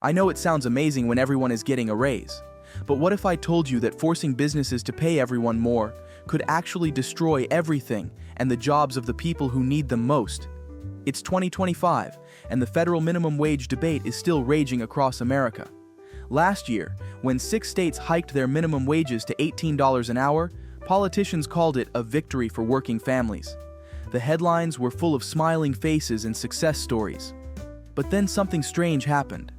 I know it sounds amazing when everyone is getting a raise, but what if I told you that forcing businesses to pay everyone more could actually destroy everything and the jobs of the people who need them most? It's 2025, and the federal minimum wage debate is still raging across America. Last year, when 6 states hiked their minimum wages to $18 an hour, politicians called it a victory for working families. The headlines were full of smiling faces and success stories. But then something strange happened.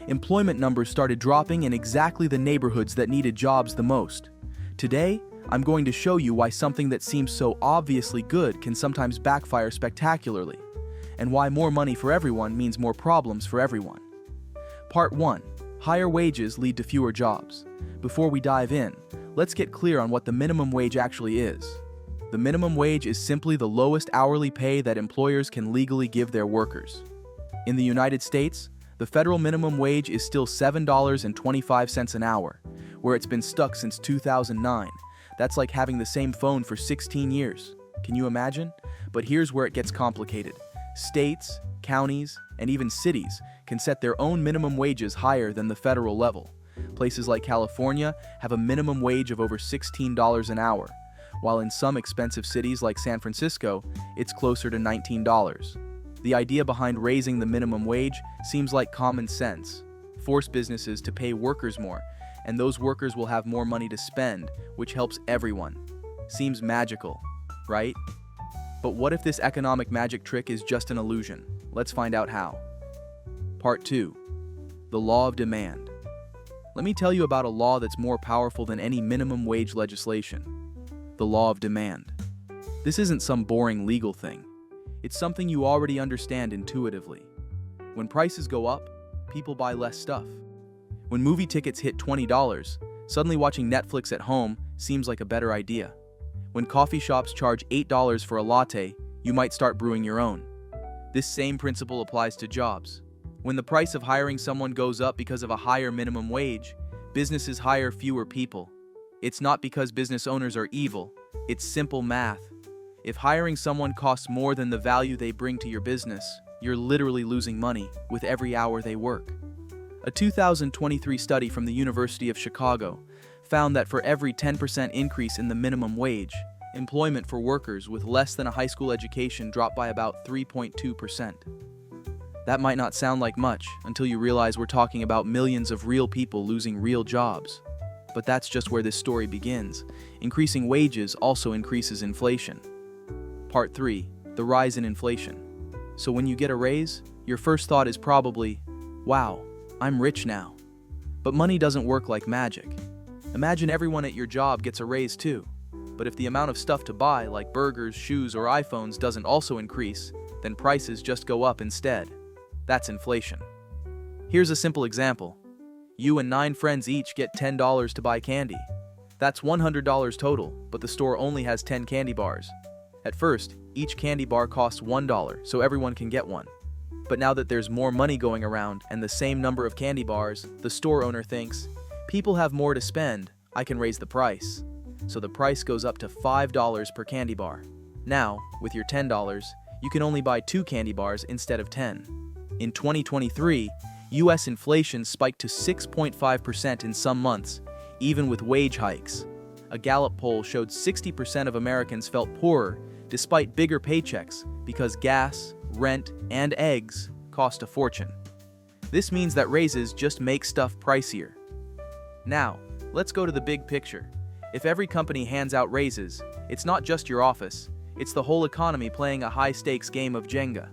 Employment numbers started dropping in exactly the neighborhoods that needed jobs the most. Today, I'm going to show you why something that seems so obviously good can sometimes backfire spectacularly, and why more money for everyone means more problems for everyone. Part 1. Higher wages lead to fewer jobs. Before we dive in, let's get clear on what the minimum wage actually is. The minimum wage is simply the lowest hourly pay that employers can legally give their workers. In the United States, the federal minimum wage is still $7.25 an hour, where it's been stuck since 2009. That's like having the same phone for 16 years. Can you imagine? But here's where it gets complicated. States, counties, and even cities can set their own minimum wages higher than the federal level. Places like California have a minimum wage of over $16 an hour, while in some expensive cities like San Francisco, it's closer to $19. The idea behind raising the minimum wage seems like common sense. Force businesses to pay workers more, and those workers will have more money to spend, which helps everyone. Seems magical, right? But what if this economic magic trick is just an illusion? Let's find out how. Part 2. The law of demand. Let me tell you about a law that's more powerful than any minimum wage legislation. The law of demand. This isn't some boring legal thing. It's something you already understand intuitively. When prices go up, people buy less stuff. When movie tickets hit $20, suddenly watching Netflix at home seems like a better idea. When coffee shops charge $8 for a latte, you might start brewing your own. This same principle applies to jobs. When the price of hiring someone goes up because of a higher minimum wage, businesses hire fewer people. It's not because business owners are evil, it's simple math. If hiring someone costs more than the value they bring to your business, you're literally losing money with every hour they work. A 2023 study from the University of Chicago found that for every 10% increase in the minimum wage, employment for workers with less than a high school education dropped by about 3.2%. That might not sound like much until you realize we're talking about millions of real people losing real jobs. But that's just where this story begins. Increasing wages also increases inflation. Part 3. The rise in inflation. So when you get a raise, your first thought is probably, wow, I'm rich now. But money doesn't work like magic. Imagine everyone at your job gets a raise too. But if the amount of stuff to buy, like burgers, shoes, or iPhones, doesn't also increase, then prices just go up instead. That's inflation. Here's a simple example. You and 9 friends each get $10 to buy candy. That's $100 total, but the store only has 10 candy bars. At first, each candy bar costs $1, so everyone can get one. But now that there's more money going around and the same number of candy bars, the store owner thinks, people have more to spend, I can raise the price. So the price goes up to $5 per candy bar. Now, with your $10, you can only buy 2 candy bars instead of 10. In 2023, US inflation spiked to 6.5% in some months, even with wage hikes. A Gallup poll showed 60% of Americans felt poorer despite bigger paychecks because gas, rent, and eggs cost a fortune. This means that raises just make stuff pricier. Now, let's go to the big picture. If every company hands out raises, it's not just your office, it's the whole economy playing a high-stakes game of Jenga.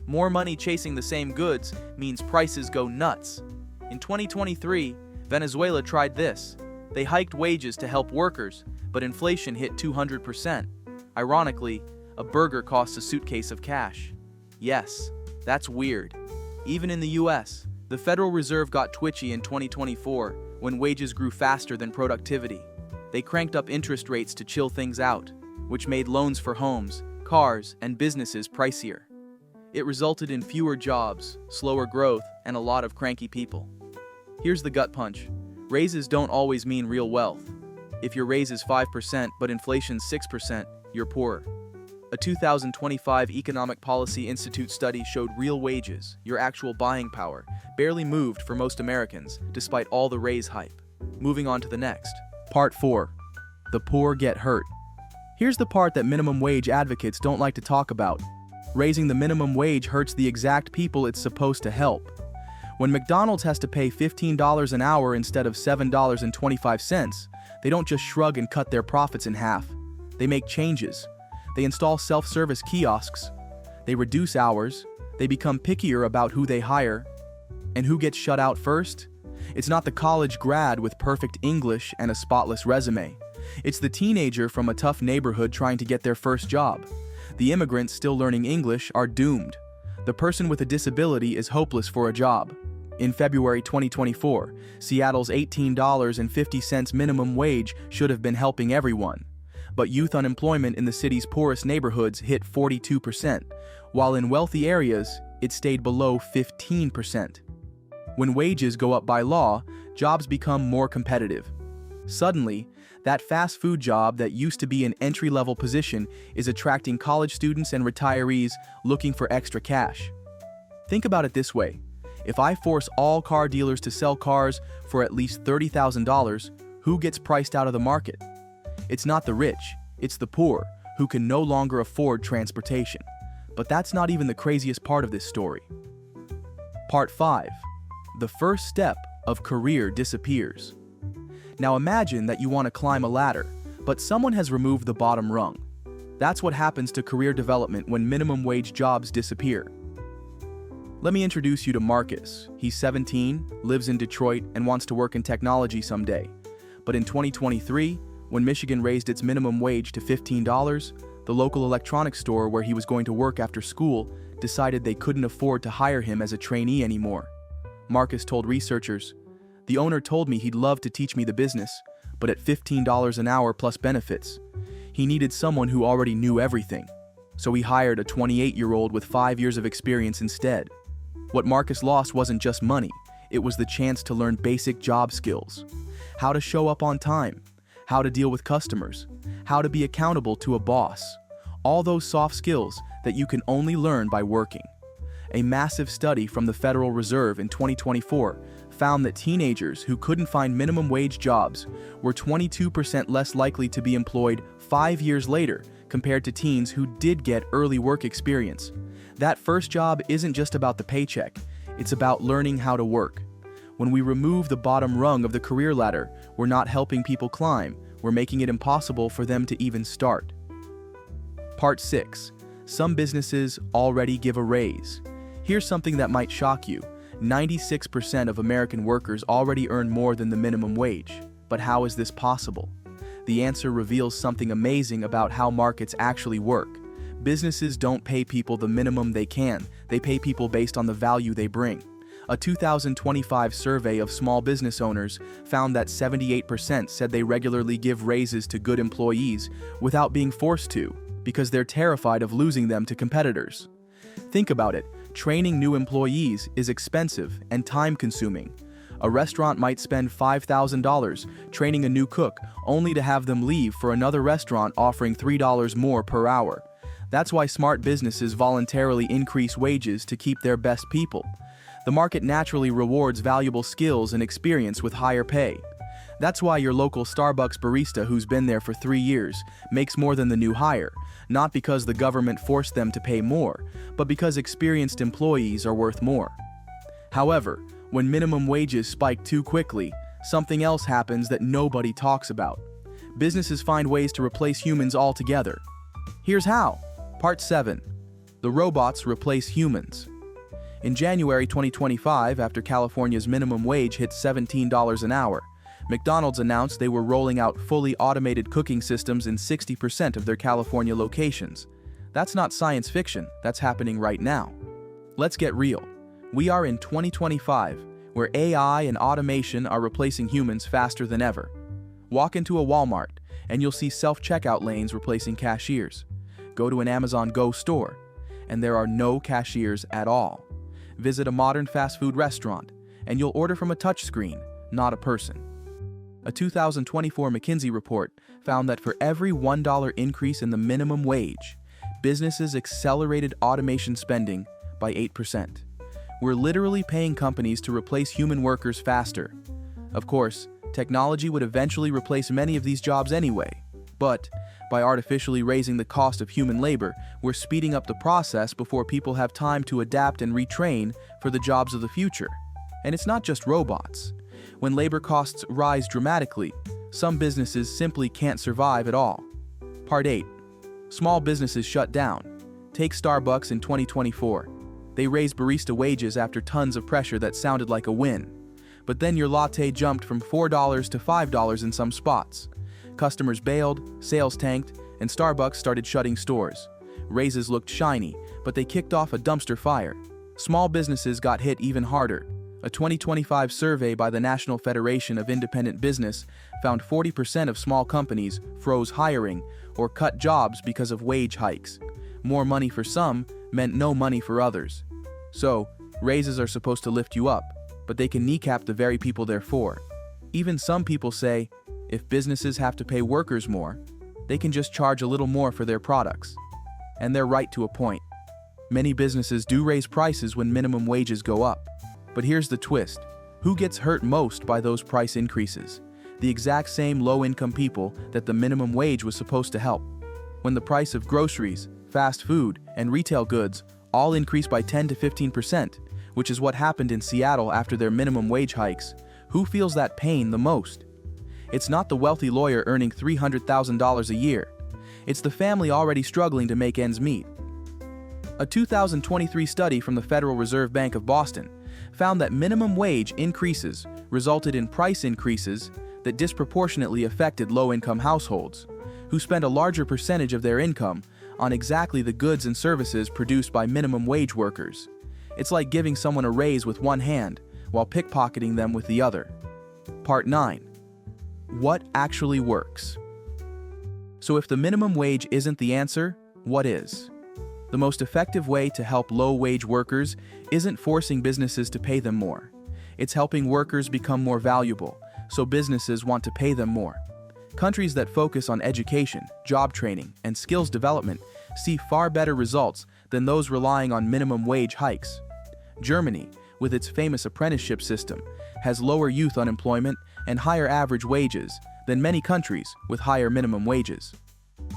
More money chasing the same goods means prices go nuts. In 2023, Venezuela tried this. They hiked wages to help workers, but inflation hit 200%. Ironically, a burger costs a suitcase of cash. Yes, that's weird. Even in the US, the Federal Reserve got twitchy in 2024 when wages grew faster than productivity. They cranked up interest rates to chill things out, which made loans for homes, cars, and businesses pricier. It resulted in fewer jobs, slower growth, and a lot of cranky people. Here's the gut punch. Raises don't always mean real wealth. If your raise is 5% but inflation's 6%, you're poorer. A 2025 Economic Policy Institute study showed real wages, your actual buying power, barely moved for most Americans, despite all the raise hype. Moving on to the next. Part 4. The poor get hurt. Here's the part that minimum wage advocates don't like to talk about. Raising the minimum wage hurts the exact people it's supposed to help. When McDonald's has to pay $15 an hour instead of $7.25, they don't just shrug and cut their profits in half. They make changes. They install self-service kiosks. They reduce hours. They become pickier about who they hire. And who gets shut out first? It's not the college grad with perfect English and a spotless resume. It's the teenager from a tough neighborhood trying to get their first job. The immigrants still learning English are doomed. The person with a disability is hopeless for a job. In February 2024, Seattle's $18.50 minimum wage should have been helping everyone. But youth unemployment in the city's poorest neighborhoods hit 42%, while in wealthy areas, it stayed below 15%. When wages go up by law, jobs become more competitive. Suddenly, that fast food job that used to be an entry-level position is attracting college students and retirees looking for extra cash. Think about it this way. If I force all car dealers to sell cars for at least $30,000, who gets priced out of the market? It's not the rich, it's the poor, who can no longer afford transportation. But that's not even the craziest part of this story. Part 5. The first step of career disappears. Now imagine that you want to climb a ladder, but someone has removed the bottom rung. That's what happens to career development when minimum wage jobs disappear. Let me introduce you to Marcus. He's 17, lives in Detroit, and wants to work in technology someday. But in 2023, when Michigan raised its minimum wage to $15, the local electronics store where he was going to work after school decided they couldn't afford to hire him as a trainee anymore. Marcus told researchers, "The owner told me he'd love to teach me the business, but at $15 an hour plus benefits. He needed someone who already knew everything. So he hired a 28-year-old with 5 years of experience instead." What Marcus lost wasn't just money, it was the chance to learn basic job skills. How to show up on time, how to deal with customers, how to be accountable to a boss. All those soft skills that you can only learn by working. A massive study from the Federal Reserve in 2024 found that teenagers who couldn't find minimum wage jobs were 22% less likely to be employed 5 years later compared to teens who did get early work experience. That first job isn't just about the paycheck, it's about learning how to work. When we remove the bottom rung of the career ladder, we're not helping people climb, we're making it impossible for them to even start. Part 6. Some businesses already give a raise. Here's something that might shock you. 96% of American workers already earn more than the minimum wage. But how is this possible? The answer reveals something amazing about how markets actually work. Businesses don't pay people the minimum they can, they pay people based on the value they bring. A 2025 survey of small business owners found that 78% said they regularly give raises to good employees without being forced to, because they're terrified of losing them to competitors. Think about it. Training new employees is expensive and time-consuming. A restaurant might spend $5,000 training a new cook only to have them leave for another restaurant offering $3 more per hour. That's why smart businesses voluntarily increase wages to keep their best people. The market naturally rewards valuable skills and experience with higher pay. That's why your local Starbucks barista who's been there for 3 years makes more than the new hire, not because the government forced them to pay more, but because experienced employees are worth more. However, when minimum wages spike too quickly, something else happens that nobody talks about. Businesses find ways to replace humans altogether. Here's how. Part 7. The robots replace humans. In January 2025, after California's minimum wage hit $17 an hour, McDonald's announced they were rolling out fully automated cooking systems in 60% of their California locations. That's not science fiction, that's happening right now. Let's get real. We are in 2025, where AI and automation are replacing humans faster than ever. Walk into a Walmart, and you'll see self-checkout lanes replacing cashiers. Go to an Amazon Go store, and there are no cashiers at all. Visit a modern fast food restaurant, and you'll order from a touchscreen, not a person. A 2024 McKinsey report found that for every $1 increase in the minimum wage, businesses accelerated automation spending by 8%. We're literally paying companies to replace human workers faster. Of course, technology would eventually replace many of these jobs anyway, but by artificially raising the cost of human labor, we're speeding up the process before people have time to adapt and retrain for the jobs of the future. And it's not just robots. When labor costs rise dramatically, some businesses simply can't survive at all. Part 8. Small businesses shut down. Take Starbucks in 2024. They raised barista wages after tons of pressure that sounded like a win. But then your latte jumped from $4 to $5 in some spots. Customers bailed, sales tanked, and Starbucks started shutting stores. Raises looked shiny, but they kicked off a dumpster fire. Small businesses got hit even harder. A 2025 survey by the National Federation of Independent Business found 40% of small companies froze hiring or cut jobs because of wage hikes. More money for some meant no money for others. So, raises are supposed to lift you up, but they can kneecap the very people they're for. Even some people say, if businesses have to pay workers more, they can just charge a little more for their products. And they're right to a point. Many businesses do raise prices when minimum wages go up. But here's the twist. Who gets hurt most by those price increases? The exact same low-income people that the minimum wage was supposed to help. When the price of groceries, fast food, and retail goods all increased by 10 to 15%, which is what happened in Seattle after their minimum wage hikes, who feels that pain the most? It's not the wealthy lawyer earning $300,000 a year. It's the family already struggling to make ends meet. A 2023 study from the Federal Reserve Bank of Boston found that minimum wage increases resulted in price increases that disproportionately affected low-income households, who spend a larger percentage of their income on exactly the goods and services produced by minimum wage workers. It's like giving someone a raise with one hand while pickpocketing them with the other. Part 9. What actually works? So if the minimum wage isn't the answer, what is? The most effective way to help low-wage workers isn't forcing businesses to pay them more. It's helping workers become more valuable, so businesses want to pay them more. Countries that focus on education, job training, and skills development see far better results than those relying on minimum wage hikes. Germany, with its famous apprenticeship system, has lower youth unemployment and higher average wages than many countries with higher minimum wages.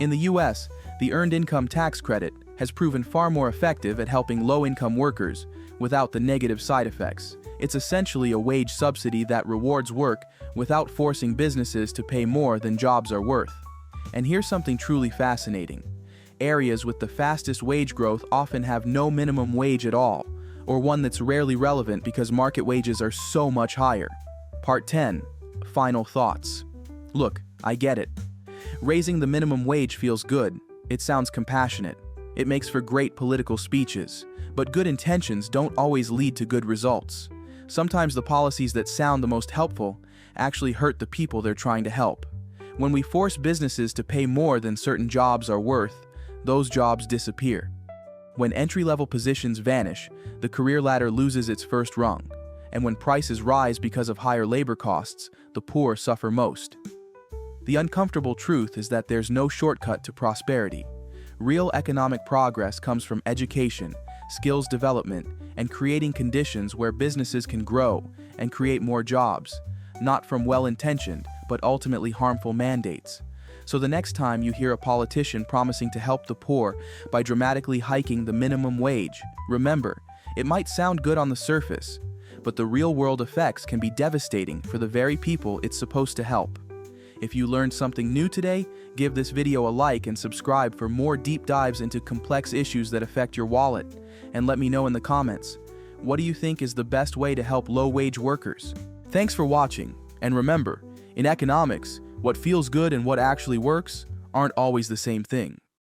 In the US, the Earned Income Tax Credit has proven far more effective at helping low-income workers without the negative side effects. It's essentially a wage subsidy that rewards work without forcing businesses to pay more than jobs are worth. And here's something truly fascinating. Areas with the fastest wage growth often have no minimum wage at all, or one that's rarely relevant because market wages are so much higher. Part 10. Final thoughts. Look, I get it. Raising the minimum wage feels good. It sounds compassionate. It makes for great political speeches. But good intentions don't always lead to good results. Sometimes the policies that sound the most helpful actually hurt the people they're trying to help. When we force businesses to pay more than certain jobs are worth, those jobs disappear. When entry-level positions vanish, the career ladder loses its first rung. And when prices rise because of higher labor costs, the poor suffer most. The uncomfortable truth is that there's no shortcut to prosperity. Real economic progress comes from education, skills development, and creating conditions where businesses can grow and create more jobs, not from well-intentioned but ultimately harmful mandates. So the next time you hear a politician promising to help the poor by dramatically hiking the minimum wage, remember, it might sound good on the surface, but the real-world effects can be devastating for the very people it's supposed to help. If you learned something new today, give this video a like and subscribe for more deep dives into complex issues that affect your wallet. And let me know in the comments, what do you think is the best way to help low-wage workers? Thanks for watching, and remember, in economics, what feels good and what actually works aren't always the same thing.